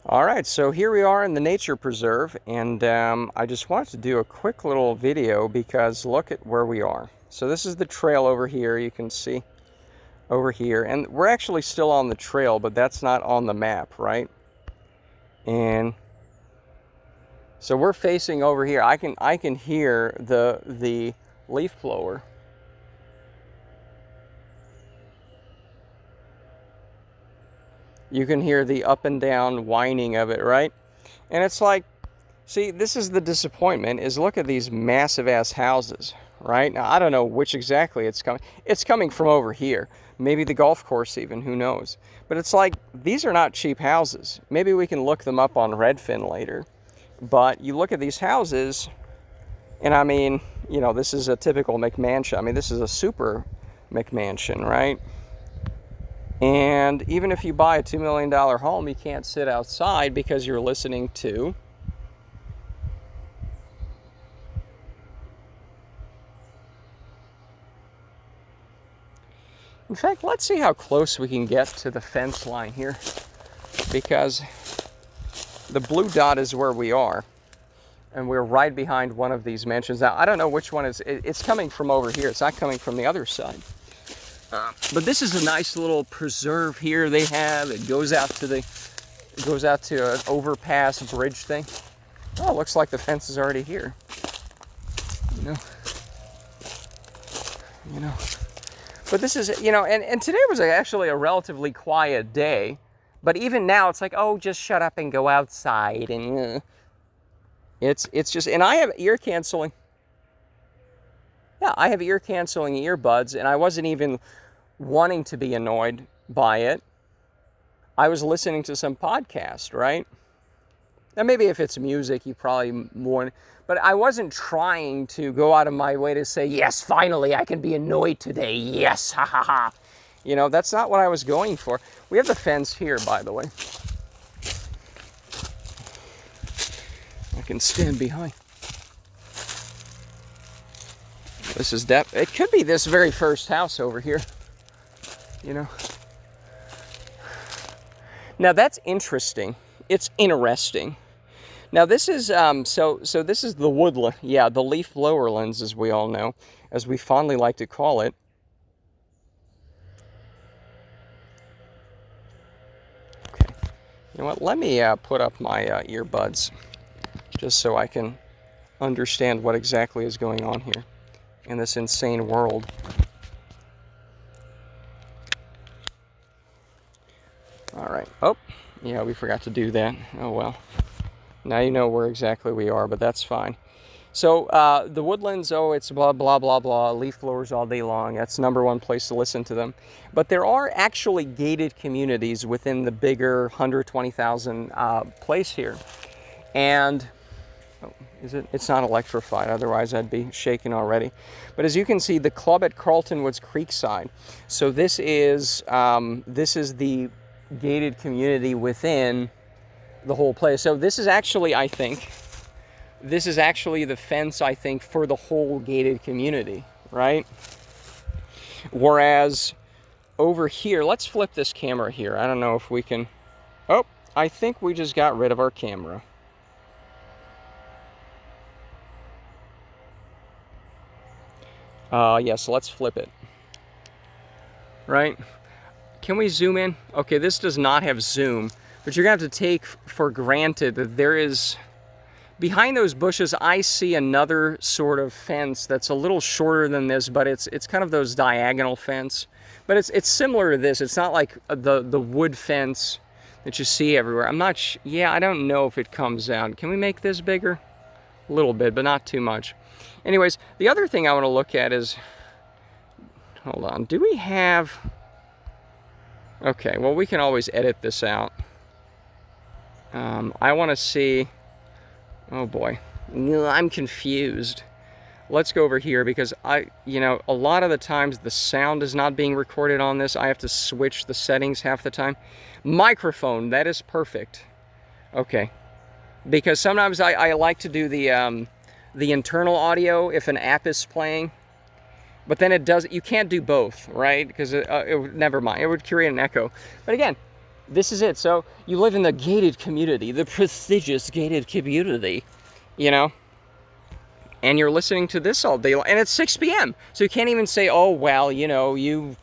All right, so here we are in the nature preserve, and I just wanted to do a quick little video because look at where we are. So this is the trail over here, you can see over here, and we're actually still on the trail, but that's not on the map, right? And so we're facing over here. I can hear the leaf blower. You can hear the up and down whining of it, right? And it's like, see, this is the disappointment, is look at these massive ass houses, right? Now, I don't know which exactly it's coming. It's coming from over here. Maybe the golf course even, who knows? But it's like, these are not cheap houses. Maybe we can look them up on Redfin later. But you look at these houses, and I mean, you know, this is a typical McMansion. I mean, this is a super McMansion, right? And even if you buy a $2 million home, you can't sit outside because you're listening to in fact, let's see how close we can get to the fence line here, because the blue dot is where we are, and we're right behind one of these mansions. Now, I don't know which one it's coming from over here. It's not coming from the other side. But this is a nice little preserve here they have. It goes out to an overpass bridge thing. Oh, it looks like the fence is already here. You know. But this is, you know, and today was actually a relatively quiet day. But even now, it's like, oh, just shut up and go outside. And it's just, and I have ear canceling. Yeah, I have ear canceling earbuds, and I wasn't even wanting to be annoyed by it. I was listening to some podcast, right? Now, maybe if it's music, you probably more, but I wasn't trying to go out of my way to say, yes, finally, I can be annoyed today. Yes, ha ha ha. You know, that's not what I was going for. We have the fence here, by the way. I can stand behind. This is it could be this very first house over here, you know. Now that's interesting. It's interesting. Now this is so this is the woodland, yeah, the leaf blower lens, as we all know, as we fondly like to call it. Okay, you know what? Let me put up my earbuds just so I can understand what exactly is going on here in this insane world. All right. Oh, yeah, we forgot to do that. Oh well. Now you know where exactly we are, but that's fine. So the woodlands, oh, it's blah, blah, blah, blah, leaf blowers all day long. That's #1 place to listen to them. But there are actually gated communities within the bigger 120,000 place here. And, oh, it's not electrified, otherwise I'd be shaking already. But as you can see, the club at Carlton Woods Creekside. So this is the gated community within the whole place. So this is actually, I think, this is actually the fence, I think, for the whole gated community, right? Whereas over here, let's flip this camera here. I don't know if we can, oh, I think we just got rid of our camera. Yes, let's flip it, right? Can we zoom in? Okay, this does not have zoom. But you're going to have to take for granted that there is, behind those bushes, I see another sort of fence that's a little shorter than this, but it's kind of those diagonal fence. But it's similar to this. It's not like the wood fence that you see everywhere. I'm not, yeah, I don't know if it comes out. Can we make this bigger? A little bit, but not too much. Anyways, the other thing I want to look at is, hold on, do we have, okay, well, we can always edit this out. I want to see, oh boy, I'm confused. Let's go over here because you know, a lot of the times the sound is not being recorded on this. I have to switch the settings half the time. Microphone, that is perfect. Okay, because sometimes I like to do the internal audio if an app is playing, but then you can't do both, right? Because never mind, it would create an echo. But again, This is it. So you live in the gated community, the prestigious gated community, you know, and you're listening to this all day, and it's 6 p.m. So you can't even say, oh, well, you know, you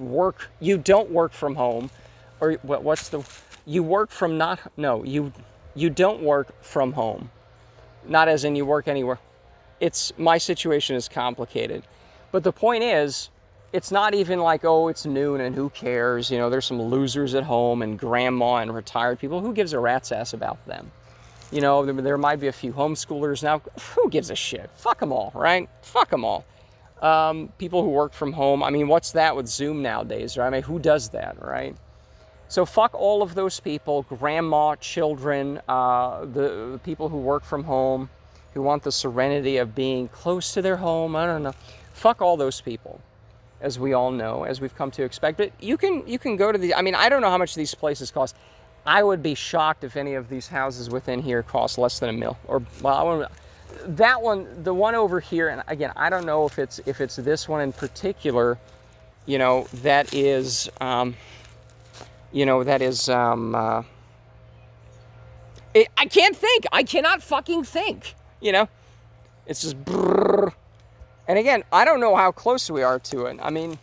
don't work from home, or you work from you don't work from home. Not as in you work anywhere. My situation is complicated. But the point is, it's not even like, oh, it's noon and who cares? You know, there's some losers at home and grandma and retired people. Who gives a rat's ass about them? You know, there might be a few homeschoolers now. Who gives a shit? Fuck them all, right? Fuck them all. People who work from home. I mean, what's that with Zoom nowadays, right? I mean, who does that, right? So fuck all of those people, grandma, children, the people who work from home, who want the serenity of being close to their home. I don't know. Fuck all those people, as we all know, as we've come to expect. But you can go to I mean, I don't know how much these places cost. I would be shocked if any of these houses within here cost less than $1 million. Or, well, that one, the one over here, and again, I don't know if it's this one in particular, you know, that is, I can't think. I cannot fucking think, you know. It's just brrr. And again, I don't know how close we are to it. I mean,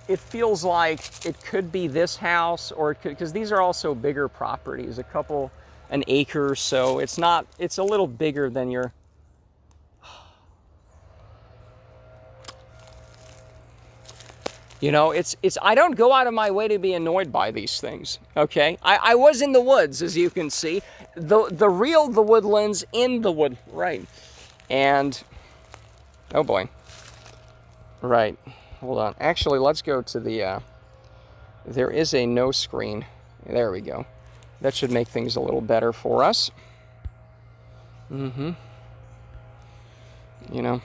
it feels like it could be this house, or it could, because these are also bigger properties, an acre or so. It's a little bigger than your, you know, I don't go out of my way to be annoyed by these things, okay? I was in the woods, as you can see. The woodlands in the wood, right. And, oh boy. Right. Hold on. Actually, let's go to the, there is a no screen. There we go. That should make things a little better for us. You know.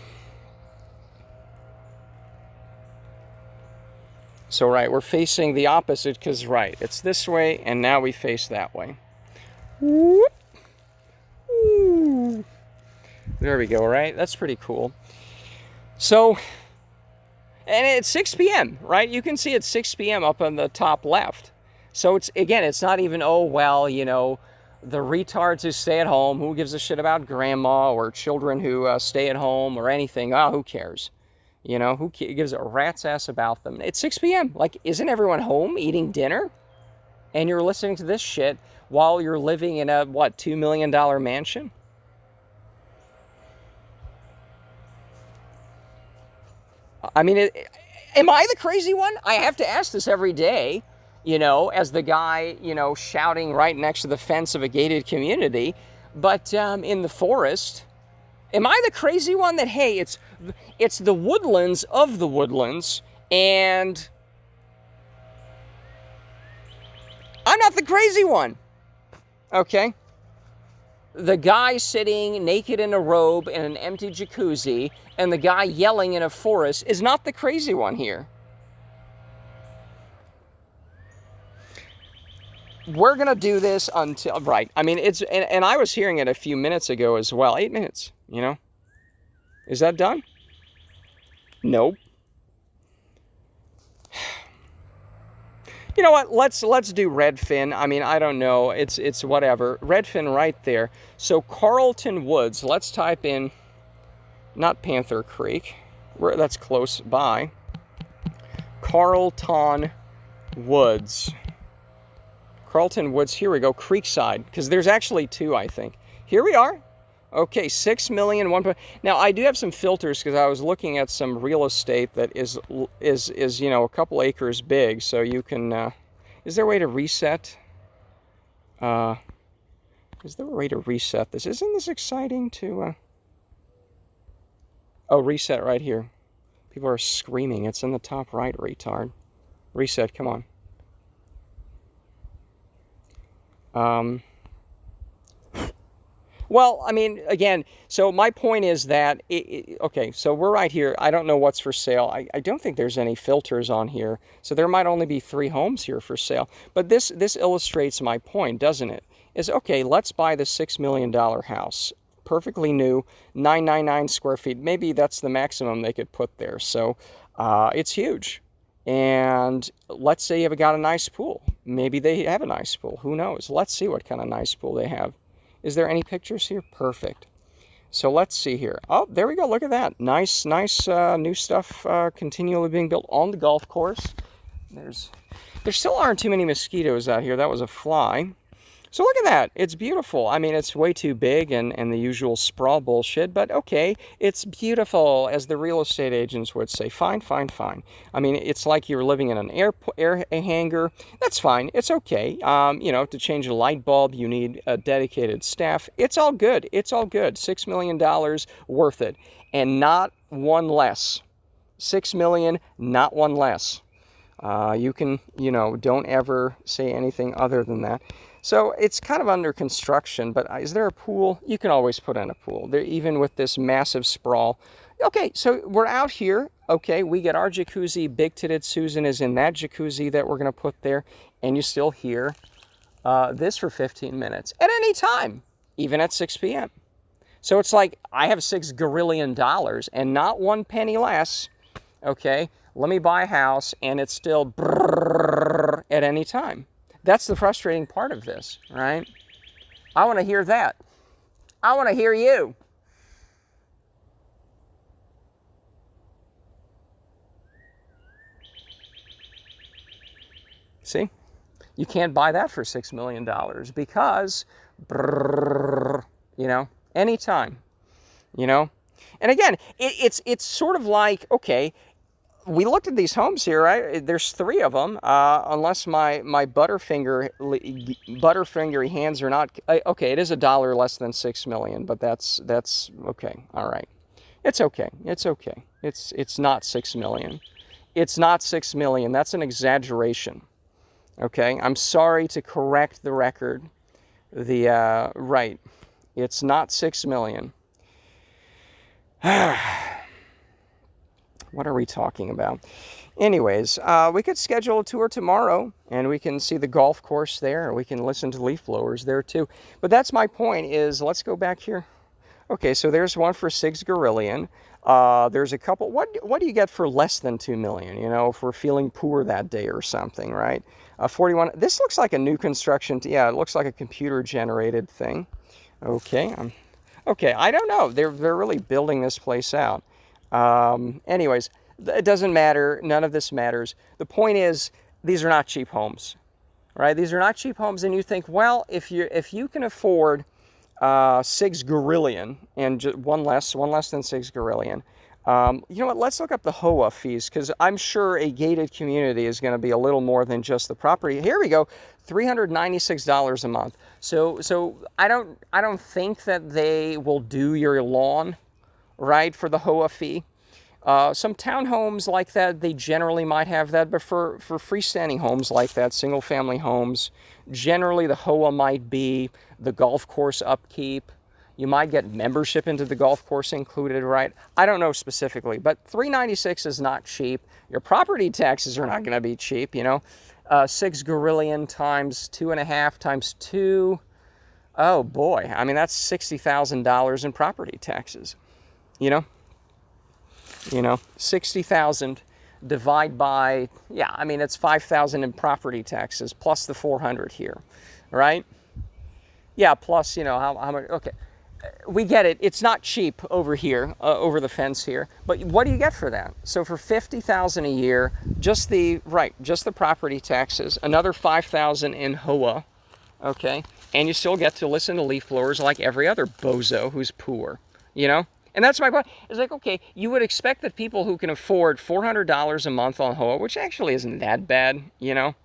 So, right, we're facing the opposite because, right, it's this way, and now we face that way. Whoop. Ooh. There we go, right? That's pretty cool. So, and it's 6 p.m., right? You can see it's 6 p.m. up on the top left. So it's not even, oh, well, you know, the retards who stay at home, who gives a shit about grandma, or children who stay at home, or anything. Oh, who cares? You know, who gives a rat's ass about them? It's 6 p.m. Like, isn't everyone home eating dinner? And you're listening to this shit while you're living in a, $2 million mansion? I mean, am I the crazy one? I have to ask this every day, you know, as the guy, you know, shouting right next to the fence of a gated community. But in the forest, am I the crazy one that, hey, it's the woodlands of the woodlands, and I'm not the crazy one, okay? The guy sitting naked in a robe in an empty jacuzzi, and the guy yelling in a forest is not the crazy one here. We're going to do this until, right, I mean, and I was hearing it a few minutes ago as well. 8 minutes, you know? Is that done? Nope. You know what? Let's do Redfin. I mean, I don't know. It's whatever. Redfin right there. So Carlton Woods. Let's type in, not Panther Creek. That's close by. Carlton Woods. Carlton Woods. Here we go. Creekside, because there's actually two, I think. Here we are. Okay, 6 million. Now I do have some filters because I was looking at some real estate that is you know, a couple acres big. So you can. Is there a way to reset? Is there a way to reset this? Isn't this exciting to? Oh, reset right here. People are screaming. It's in the top right, retard. Reset. Come on. Well, I mean, again, so my point is that, okay, so we're right here. I don't know what's for sale. I don't think there's any filters on here. So there might only be 3 homes here for sale. But this illustrates my point, doesn't it? Is, okay, let's buy the $6 million house. Perfectly new, 999 square feet. Maybe that's the maximum they could put there. So it's huge. And let's say you've got a nice pool. Maybe they have a nice pool. Who knows? Let's see what kind of nice pool they have. Is there any pictures here? Perfect. So let's see here. Oh, there we go. Look at that. Nice new stuff continually being built on the golf course. There still aren't too many mosquitoes out here. That was a fly. So look at that. It's beautiful. I mean, it's way too big and the usual sprawl bullshit, but okay, it's beautiful, as the real estate agents would say. Fine, fine, fine. I mean, it's like you're living in an air hangar. That's fine. It's okay. You know, to change a light bulb, you need a dedicated staff. It's all good. It's all good. $6 million worth it. And not one less. $6 million, not one less. You can, you know, don't ever say anything other than that. So it's kind of under construction, but is there a pool? You can always put in a pool, there, even with this massive sprawl. Okay, so we're out here. Okay, we get our jacuzzi. Big-titted Susan is in that jacuzzi that we're going to put there. And you still hear this for 15 minutes at any time, even at 6 p.m. So it's like I have $6 gorillion and not one penny less. Okay, let me buy a house and it's still brrrr at any time. That's the frustrating part of this, right? I want to hear that. I want to hear you. See? You can't buy that for $6 million because, brrrr, you know, anytime, you know? And again, it's sort of like, okay, we looked at these homes here, right? There's 3 of them, unless my butterfingery hands are not, okay, it is $1 less than $6 million, but that's okay, all right. It's okay, it's okay. It's not $6 million. It's not $6 million, that's an exaggeration, okay? I'm sorry to correct the record. Right, it's not $6 million. What are we talking about? Anyways, we could schedule a tour tomorrow, and we can see the golf course there. We can listen to leaf blowers there too. But that's my point is, let's go back here. Okay, so there's one for $6 gorillion. There's a couple. What do you get for less than $2 million? You know, if we're feeling poor that day or something, right? 41. This looks like a new construction. Yeah, it looks like a computer-generated thing. Okay, okay. I don't know. They're really building this place out. Anyways, it doesn't matter. None of this matters. The point is, these are not cheap homes, right? These are not cheap homes, and you think, well, if you can afford $6 gorillion and one less than $6 gorillion, you know what? Let's look up the HOA fees, because I'm sure a gated community is going to be a little more than just the property. Here we go, $396 a month. So I don't think that they will do your lawn, right, for the HOA fee. Some townhomes like that, they generally might have that, but for freestanding homes like that, single-family homes, generally the HOA might be the golf course upkeep. You might get membership into the golf course included, right? I don't know specifically, but $396 is not cheap. Your property taxes are not going to be cheap, you know. $6 gorillion times 2.5 times 2. Oh boy, I mean that's $60,000 in property taxes. You know, 60,000 divide by, yeah, I mean, it's 5,000 in property taxes plus the 400 here, right? Yeah, plus, you know, how much, okay. We get it. It's not cheap over here, over the fence here, but what do you get for that? So for $50,000 a year, just the property taxes, another $5,000 in HOA, okay? And you still get to listen to leaf blowers like every other bozo who's poor, you know? And that's my point. It's like, okay, you would expect that people who can afford $400 a month on HOA, which actually isn't that bad, you know?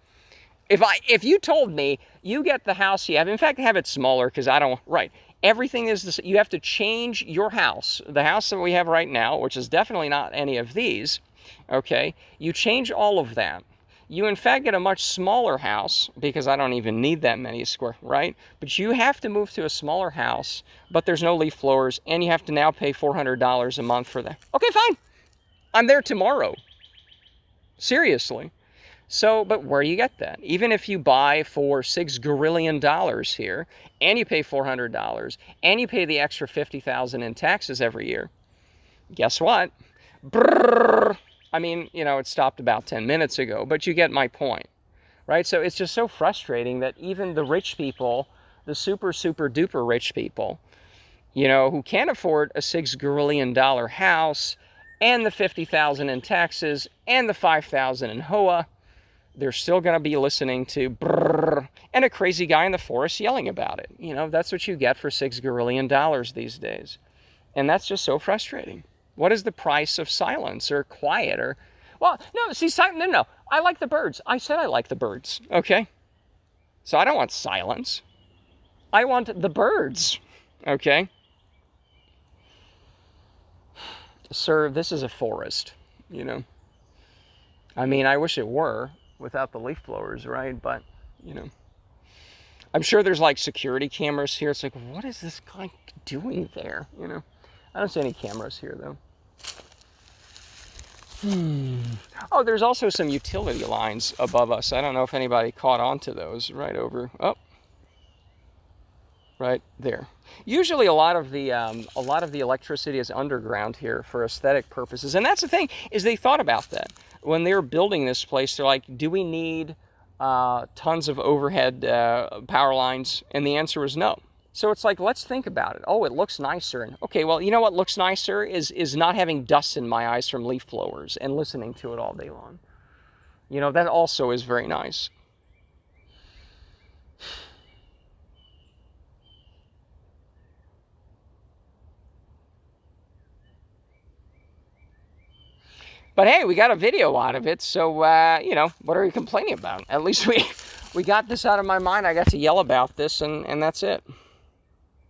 If you told me you get the house you have, in fact, have it smaller because I don't, right. Everything is this, you have to change your house. The house that we have right now, which is definitely not any of these, okay? You change all of that. You, in fact, get a much smaller house because I don't even need that many square, right? But you have to move to a smaller house, but there's no leaf blowers, and you have to now pay $400 a month for that. Okay, fine. I'm there tomorrow. Seriously. So, but where do you get that? Even if you buy for $6 gorillion here, and you pay $400, and you pay the extra $50,000 in taxes every year, guess what? Brrr, I mean, you know, it stopped about 10 minutes ago, but you get my point, right? So it's just so frustrating that even the rich people, the super, super duper rich people, you know, who can't afford a $6 gazillion house and the $50,000 in taxes and the $5,000 in HOA, they're still going to be listening to brrr, and a crazy guy in the forest yelling about it. You know, that's what you get for $6 gazillion these days. And that's just so frustrating. What is the price of silence or quiet or, well, no, see, no, I like the birds. I said I like the birds, okay? So I don't want silence. I want the birds, okay? Sir, this is a forest, you know? I mean, I wish it were without the leaf blowers, right? But, you know, I'm sure there's like security cameras here. It's like, what is this guy doing there, you know? I don't see any cameras here, though. Oh, there's also some utility lines above us. I don't know if anybody caught on to those right over. Oh, right there. Usually, a lot of the electricity is underground here for aesthetic purposes, and that's the thing is they thought about that when they were building this place. They're like, do we need tons of overhead power lines? And the answer was no. So it's like, let's think about it. Oh, it looks nicer. And okay, well, you know what looks nicer is not having dust in my eyes from leaf blowers and listening to it all day long. You know, that also is very nice. But hey, we got a video out of it, so, you know, what are you complaining about? At least we got this out of my mind. I got to yell about this, and that's it.